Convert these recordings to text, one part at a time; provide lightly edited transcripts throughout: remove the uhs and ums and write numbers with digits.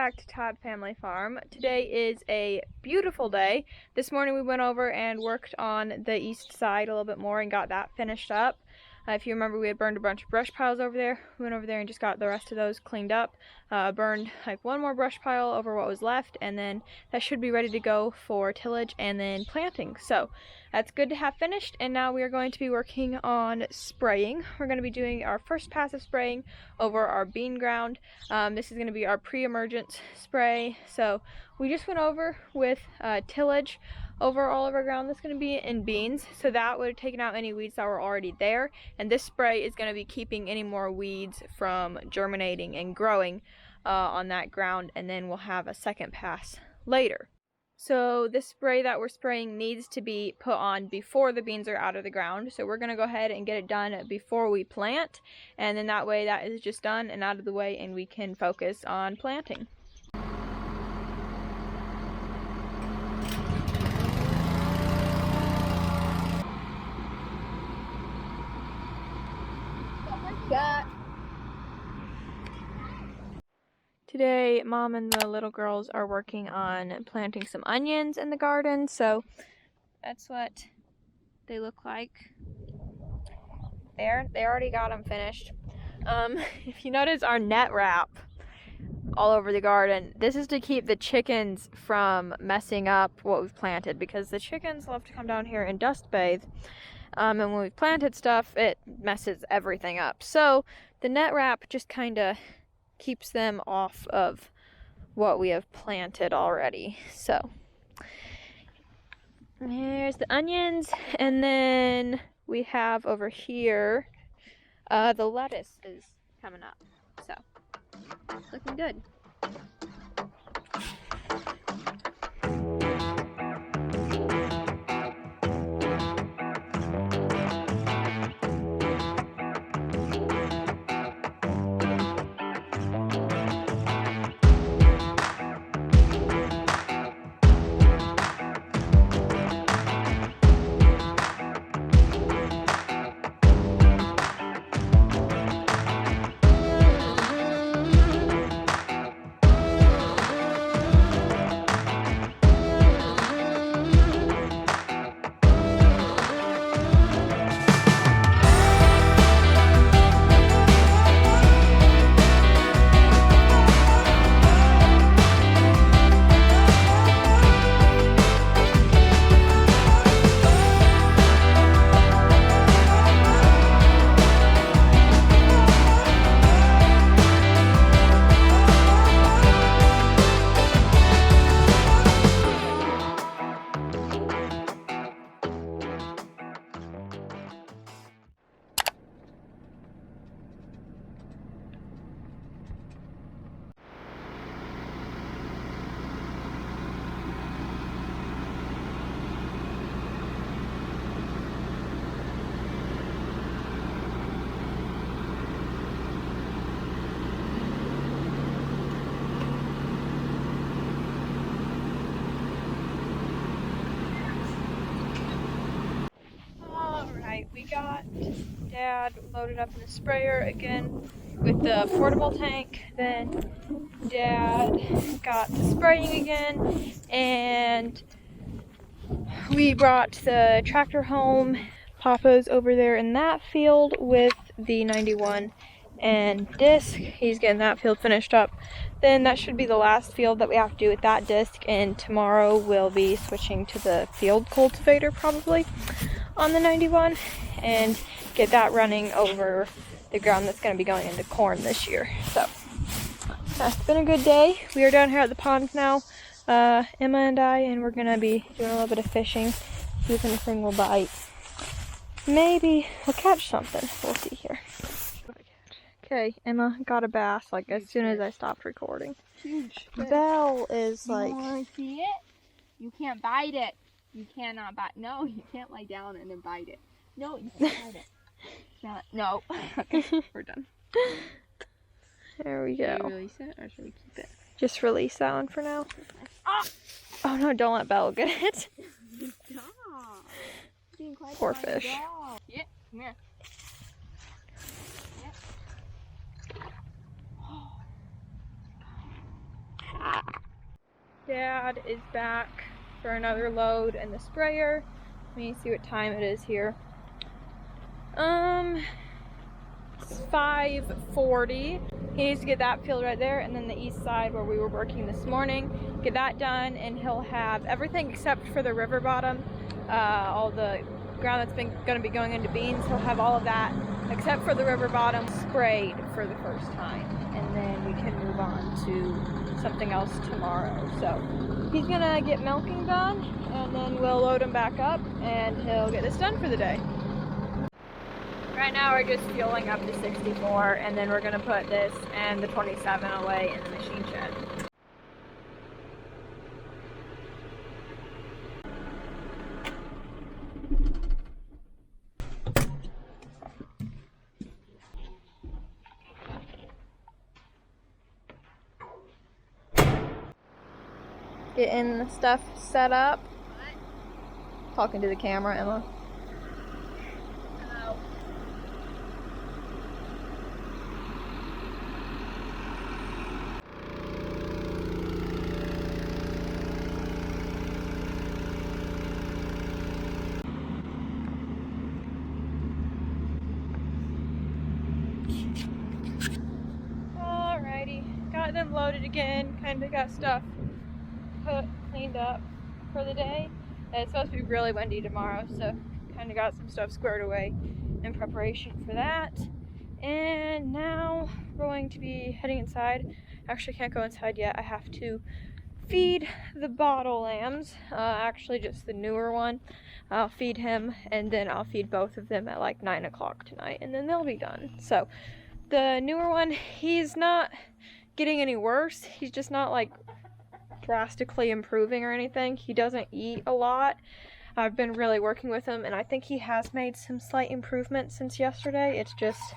back to Todd Family Farm. Today is a beautiful day. This morning we went over and worked on the east side a little bit more and got that finished up. If you remember, we had burned a bunch of brush piles over there. We went over there and just got the rest of those cleaned up. Burned like one more brush pile over what was left, and then that should be ready to go for tillage and then planting. So that's good to have finished, and now we are going to be working on spraying. We're going to be doing our first pass of spraying over our bean ground. This is going to be our pre-emergence spray. So we just went over with tillage over all of our ground that's going to be in beans, so that would have taken out any weeds that were already there, and this spray is going to be keeping any more weeds from germinating and growing on that ground, and then we'll have a second pass later. So this spray that we're spraying needs to be put on before the beans are out of the ground, so we're going to go ahead and get it done before we plant, and then that way that is just done and out of the way, and we can focus on planting. Today, Mom and the little girls are working on planting some onions in the garden, so that's what they look like. They already got them finished. If you notice our net wrap all over the garden, this is to keep the chickens from messing up what we've planted, because the chickens love to come down here and dust bathe. And when we've planted stuff, it messes everything up. So the net wrap just kind of keeps them off of what we have planted already. So there's the onions, and then we have over here the lettuce is coming up. So it's looking good. We got Dad loaded up in the sprayer again with the portable tank. Then Dad got the spraying again, and we brought the tractor home. Papa's over there in that field with the 91 and disc. He's getting that field finished up. Then that should be the last field that we have to do with that disc, and tomorrow we'll be switching to the field cultivator probably on the 91 and get that running over the ground that's going to be going into corn this year. So it's been a good day. We are down here at the pond now, Emma and I, and we're going to be doing a little bit of fishing, see if anything will bite. Maybe we'll catch something. We'll see here. Okay, Emma got a bass like as soon as I stopped recording. Huge. Belle is like... You want to see it? You can't bite it. You cannot bite. No, you can't lie down and then bite it. No, you can't bite it. No. Okay, we're done. There we go. Should we release it or should we keep it? Just release that one for now. Oh no, don't let Belle get it. Stop. Poor fish. Yeah, come here. Dad is back for another load in the sprayer. Let me see what time it is here. It's 5:40. He needs to get that filled right there, and then the east side where we were working this morning, get that done, and he'll have everything except for the river bottom, all the ground that's going to be going into beans. He'll have all of that except for the river bottom sprayed for the first time, and then we can move on to something else tomorrow. So he's gonna get milking done, and then we'll load him back up, and he'll get this done for the day. Right now we're just fueling up to 64, and then we're gonna put this and the 27 away in the machine shed. Getting the stuff set up. Talking to the camera, Emma. Hello. Alrighty, got them loaded again. Kinda got stuff cleaned up for the day. It's supposed to be really windy tomorrow, so kind of got some stuff squared away in preparation for that. And now we're going to be heading inside. Actually, can't go inside yet. I have to feed the bottle lambs, actually just the newer one. I'll feed him, and then I'll feed both of them at like 9 o'clock tonight, and then they'll be done. So the newer one, he's not getting any worse. He's just not like drastically improving or anything. He doesn't eat a lot. I've been really working with him, and I think he has made some slight improvements since yesterday. It's just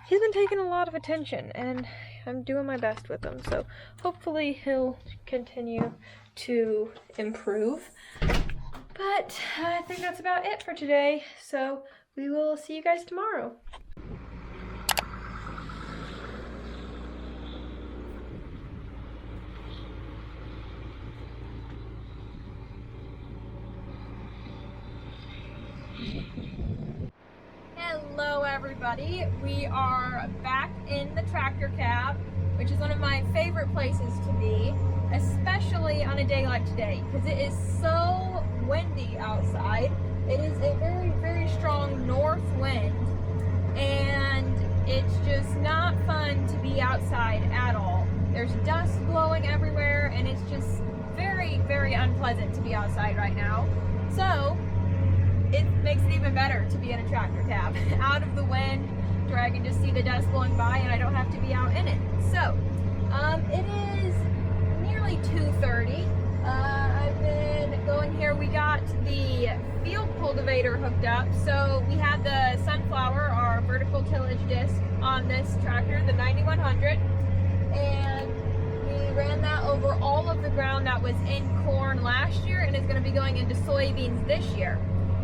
he's been taking a lot of attention, and I'm doing my best with him, so hopefully he'll continue to improve. But I think that's about it for today, so we will see you guys tomorrow. Hello everybody, we are back in the tractor cab, which is one of my favorite places to be, especially on a day like today, because it is so windy outside. It is a very, very strong north wind, and it's just not fun to be outside at all. There's dust blowing everywhere, and it's just very, very unpleasant to be outside right now. So it makes it even better to be in a tractor cab, out of the wind, where I can just see the dust blowing by and I don't have to be out in it. So, it is nearly 2:30. I've been going here. We got the field cultivator hooked up. So we had the sunflower, our vertical tillage disc, on this tractor, the 9100, and we ran that over all of the ground that was in corn last year and is going to be going into soybeans this year.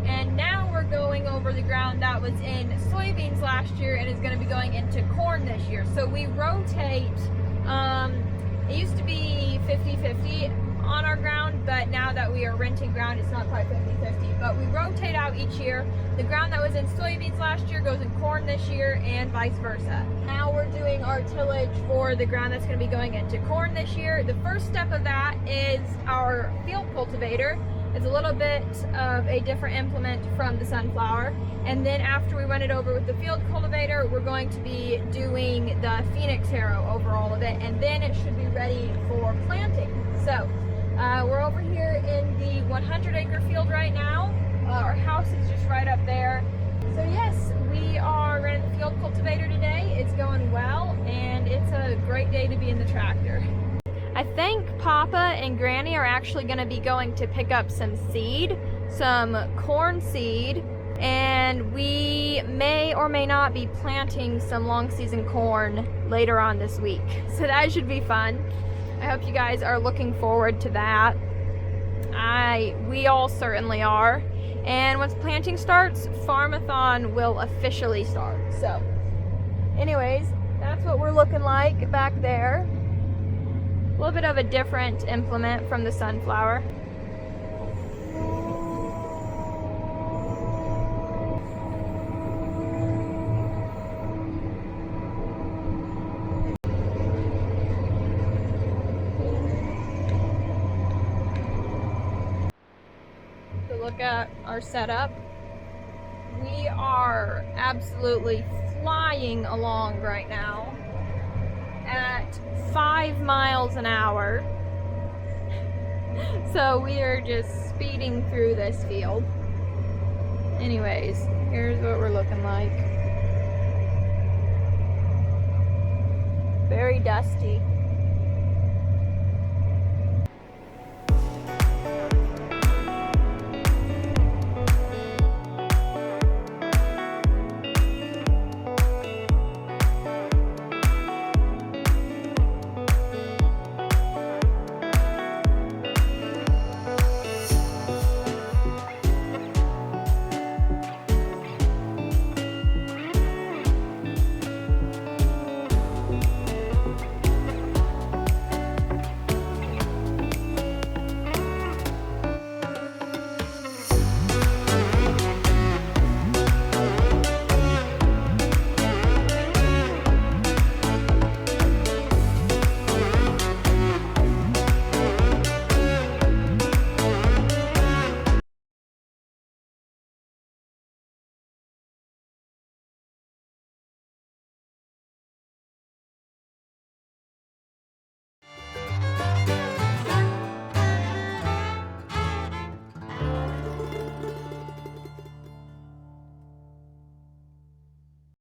And now we're going over the ground that was in soybeans last year and is going to be going into corn this year. So we rotate, it used to be 50-50 on our ground, but now that we are renting ground, it's not quite 50-50. But we rotate out each year. The ground that was in soybeans last year goes in corn this year, and vice versa. Now we're doing our tillage for the ground that's going to be going into corn this year. The first step of that is our field cultivator. It's a little bit of a different implement from the sunflower. And then after we run it over with the field cultivator, we're going to be doing the Phoenix harrow over all of it, and then it should be ready for planting. So we're over here in the 100-acre field right now. Our house is just right up there. So yes, we are running the field cultivator today. It's going well, and it's a great day to be in the tractor. I think Papa and Granny are actually going to be going to pick up some seed, some corn seed, and we may or may not be planting some long season corn later on this week. So that should be fun. I hope you guys are looking forward to that. We all certainly are. And once planting starts, Farmathon will officially start. So anyways, that's what we're looking like back there. A little bit of a different implement from the sunflower. To look at our setup, we are absolutely flying along right now at 5 miles an hour. So we are just speeding through this field. Anyways, here's what we're looking like. Very dusty.